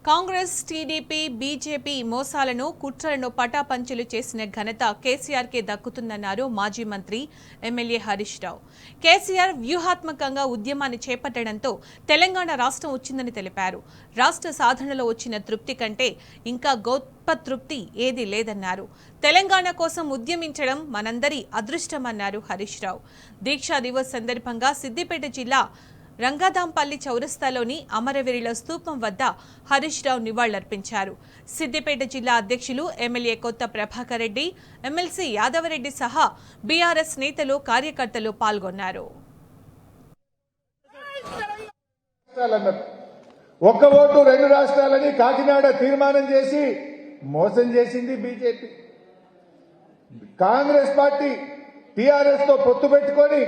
Congress, TDP, BJP మోసాలను, కుట్రలను పటాపంచలు చేసిన ఘనత కేసీఆర్కే దక్కుతుందన్నారు మాజీ మంత్రి ఎమ్మెల్యే హరీష్ రావు. కేసీఆర్ వ్యూహాత్మకంగా ఉద్యమాన్ని చేపట్టడంతో తెలంగాణ రాష్ట్రం వచ్చిందని తెలిపారు. రాష్ట్ర సాధనలో వచ్చిన తృప్తి కంటే ఇంకా గొప్ప తృప్తి ఏదీ లేదన్నారు. తెలంగాణ కోసం ఉద్యమించడం మనందరి అదృష్టమన్నారు హరీష్ రావు. దీక్షా దివస్ సందర్భంగా సిద్దిపేట జిల్లా రంగాదాంపల్లి చౌరస్తాలోని అమరవీరుల స్తూపం వద్ద హరీష్ రావు నివాళులర్పించారు. సిద్దిపేట జిల్లా అధ్యక్షులు ఎమ్మెల్యే కొత్త ప్రభాకర్ రెడ్డి, ఎమ్మెల్సీ యాదవరెడ్డి సహా బీఆర్ఎస్ నేతలు, కార్యకర్తలు పాల్గొన్నారు. ఒక్క ఓటు రెండు రాష్ట్రాలని కాకినాడ తీర్మానం చేసి మోసం చేసింది బీజేపీ. కాంగ్రెస్ పార్టీ టీఆర్ఎస్ తో పొత్తు పెట్టుకొని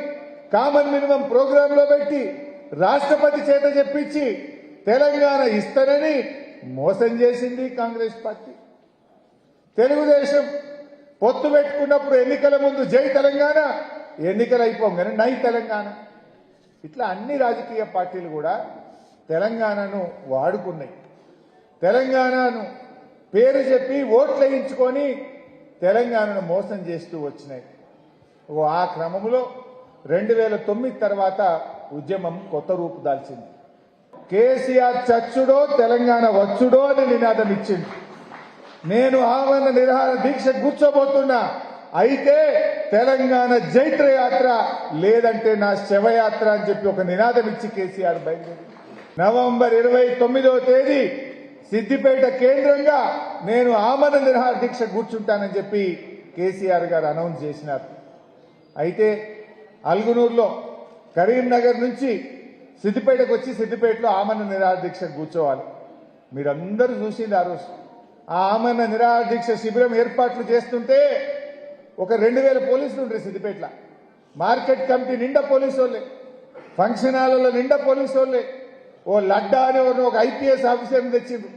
కామన్ మినిమం ప్రోగ్రామ్ లో పెట్టి రాష్ట్రపతి చేత చెప్పించి తెలంగాణ ఇస్తానని మోసం చేసింది కాంగ్రెస్ పార్టీ. తెలుగుదేశం పొత్తు పెట్టుకున్నప్పుడు ఎన్నికల ముందు జై తెలంగాణ, ఎన్నికలు అయిపోగానే నై తెలంగాణ. ఇట్లా అన్ని రాజకీయ పార్టీలు కూడా తెలంగాణను వాడుకున్నాయి. తెలంగాణను పేరు చెప్పి ఓట్లు వేయించుకొని తెలంగాణను మోసం చేస్తూ వచ్చినాయి. ఆ క్రమంలో 2009 తర్వాత ఉద్యమం కొత్త రూపు దాల్చింది. కేసీఆర్ చచ్చుడో తెలంగాణ వచ్చుడో అని నినాదం ఇచ్చింది. నేను ఆమరణ నిరాహార దీక్ష కూర్చోబోతున్నా, అయితే తెలంగాణ జైత్ర యాత్ర లేదంటే నా శవయాత్ర అని చెప్పి ఒక నినాదం ఇచ్చి కేసీఆర్ బయలుదేరి నవంబర్ 29వ తేదీ సిద్దిపేట కేంద్రంగా నేను ఆమరణ నిరాహార దీక్ష కూర్చుంటానని చెప్పి కేసీఆర్ గారు అనౌన్స్ చేసినారు. అయితే అల్గునూరులో కరీంనగర్ నుంచి సిద్దిపేటకు వచ్చి సిద్దిపేటలో ఆమరణ నిరాహార దీక్ష కూర్చోవాలి. మీరందరూ చూసింది ఆ రోజు. ఆ ఆమరణ నిరాహార దీక్ష శిబిరం ఏర్పాట్లు చేస్తుంటే ఒక 2000 పోలీసులు ఉంటారు సిద్దిపేటలో. మార్కెట్ కమిటీ నిండా పోలీసు వాళ్ళే, ఫంక్షన్ హాల్లో నిండా పోలీసు వాళ్ళే. ఓ లడ్డా అని ఒక ఐపీఎస్ ఆఫీసర్ని తెచ్చిండ్రు.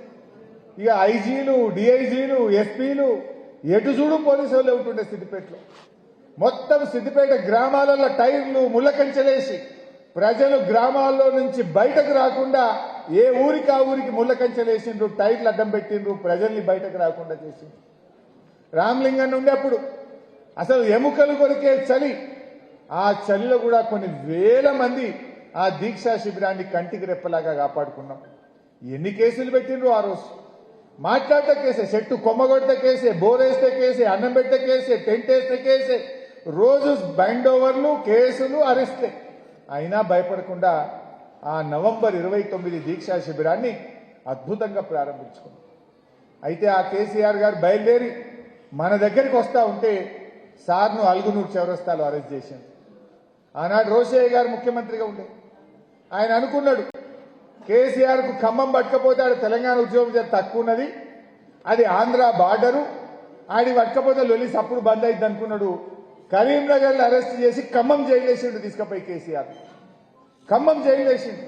ఇక ఐజీలు, డిఐజీలు, ఎస్పీలు ఎటు చూడు పోలీసు వాళ్ళే ఉంటుండే సిద్దిపేటలో. మొత్తం సిద్దిపేట గ్రామాలలో టైర్లు ముళ్ళకంచెలేసి ప్రజలు గ్రామాల్లో నుంచి బయటకు రాకుండా ఏ ఊరికి ఆ ఊరికి ముళ్ళకంచెలేసిండ్రు, టైర్లు అడ్డం పెట్టిండ్రు, ప్రజల్ని బయటకు రాకుండా చేసిండ్రు. రామలింగన్ ఉండేప్పుడు అసలు ఎముకలు కొరికే చలి, ఆ చలిలో కూడా కొన్ని వేల మంది ఆ దీక్షా శిబిరాన్ని కంటికి రెప్పలాగా కాపాడుకున్నాం. ఎన్ని కేసులు పెట్టిండ్రు ఆ రోజు. మాట్లాడితే కేసే, చెట్టు కొమ్మగొడితే కేసే, బోరేస్తే కేసే, అన్నం పెడితే కేసే, టెంట్ వేస్తే కేసే, రోజు బైండ్ ఓవర్లు, కేసులు, అరెస్టే. అయినా భయపడకుండా ఆ నవంబర్ 29 దీక్షా శిబిరాన్ని అద్భుతంగా ప్రారంభించుకున్నాం. అయితే ఆ కేసీఆర్ గారు బయలుదేరి మన దగ్గరికి వస్తా ఉంటే సార్ను అల్గునూరు చౌరస్తాలో అరెస్ట్ చేశారు. ఆనాడు రోషయ్య గారు ముఖ్యమంత్రిగా ఉండే ఆయన అనుకున్నాడు, కేసీఆర్ కు ఖమ్మం పట్టకపోతే ఆడ తెలంగాణ ఉద్యోగం తక్కువ ఉన్నది, అది ఆంధ్ర బార్డరు, ఆడి పట్టకపోతే లొలిస్ అప్పుడు బంద్ అయింది అనుకున్నాడు. కరీంనగర్ లో అరెస్ట్ చేసి ఖమ్మం జైలు వేసిండు తీసుకుపోయి కేసీఆర్. ఖమ్మం జైలు వేసిండు.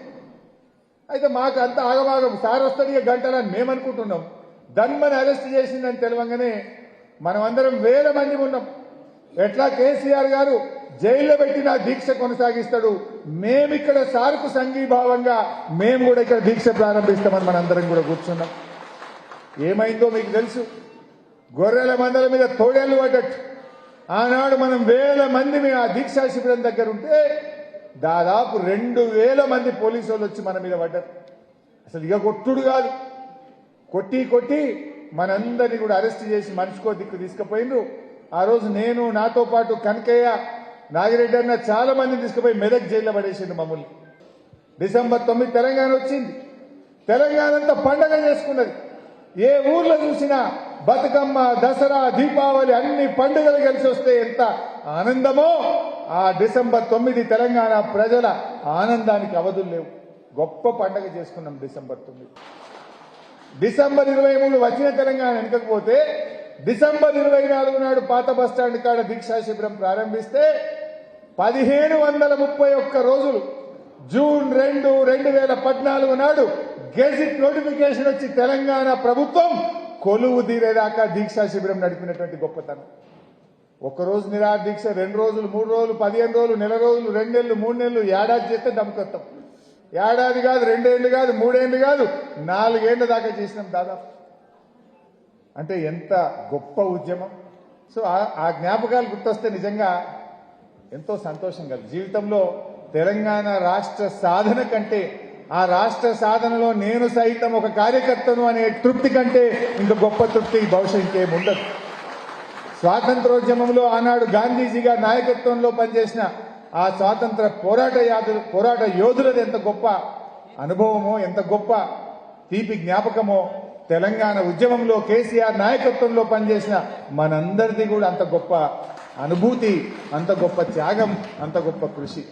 అయితే మాకు అంత ఆగమాగం, సార్ వస్తాడు గంటలని మేమనుకుంటున్నాం. ధన్మని అరెస్ట్ చేసిందని తెలవంగానే మనమందరం వేల మంది ఉన్నాం. ఎట్లా కేసీఆర్ గారు జైల్లో పెట్టిన దీక్ష కొనసాగిస్తాడు, మేమిక్కడ సార్కు సంఘీభావంగా మేము కూడా ఇక్కడ దీక్ష ప్రారంభిస్తామని మనందరం కూడా కూర్చున్నాం. ఏమైందో మీకు తెలుసు. గొర్రెల మందల మీద తోడేళ్లు పడ్డట్టు ఆనాడు మనం వేల మంది మేము ఆ దీక్షా శిబిరం దగ్గర ఉంటే దాదాపు 2000 మంది పోలీసు వాళ్ళు వచ్చి మన మీద పడ్డారు. అసలు ఇక కొట్టుడు కాదు, కొట్టి కొట్టి మనందరినీ కూడా అరెస్ట్ చేసి మనిషికో దిక్కు తీసుకుపోయిండ్రు. ఆ రోజు నేను, నాతో పాటు కనకయ్య, నాగిరెడ్డి అన్న చాలా మందిని తీసుకుపోయి మెదక్ జైల్లో పడేసిండు మమ్మల్ని. డిసెంబర్ 9 తెలంగాణ వచ్చింది. తెలంగాణ అంతా పండగ చేసుకున్నది. ఏ ఊర్లో చూసినా బతుకమ్మ, దసరా, దీపావళి అన్ని పండుగలు కలిసి వస్తే ఎంత ఆనందమో ఆ డిసెంబర్ 9 తెలంగాణ ప్రజల ఆనందానికి అవధులు లేవు. గొప్ప పండగ చేసుకున్నాం డిసెంబర్ 9. డిసెంబర్ 23 వచ్చిన తెలంగాణ వెనకపోతే డిసెంబర్ 24 నాడు పాత బస్టాండ్ కాడ దీక్షా శిబిరం ప్రారంభిస్తే 1531 రోజులు జూన్ 2, 2014 నాడు గెజిట్ నోటిఫికేషన్ వచ్చి తెలంగాణ ప్రభుత్వం కొలువు తీరేదాకా దీక్షా శిబిరం నడిపినటువంటి గొప్పతనం. ఒక్కరోజు నిరాహార దీక్ష, 2 రోజులు, 3 రోజులు, 15 రోజులు, నెల రోజులు, 2 నెలలు, 3 నెలలు, ఏడాది చేస్తే దమ్ముకొత్తాం. ఏడాది కాదు, 2 ఏళ్ళు కాదు, 3 ఏళ్ళు కాదు, 4 ఏళ్ల దాకా చేసినాం దాదాపు. అంటే ఎంత గొప్ప ఉద్యమం. సో ఆ జ్ఞాపకాలు గుర్తొస్తే నిజంగా ఎంతో సంతోషం కదా. జీవితంలో తెలంగాణ రాష్ట్ర సాధన కంటే, ఆ రాష్ట్ర సాధనలో నేను సైతం ఒక కార్యకర్తను అనే తృప్తి కంటే ఇంక గొప్ప తృప్తి బహుశా ఇంకేముండదు. స్వాతంత్రోద్యమంలో ఆనాడు గాంధీజీ గారి నాయకత్వంలో పనిచేసిన ఆ స్వాతంత్ర పోరాట యోధులది ఎంత గొప్ప అనుభవమో, ఎంత గొప్ప తీపి జ్ఞాపకమో. తెలంగాణ ఉద్యమంలో కేసీఆర్ నాయకత్వంలో పనిచేసిన మనందరిది కూడా అంత గొప్ప అనుభూతి, అంత గొప్ప త్యాగం, అంత గొప్ప కృషి.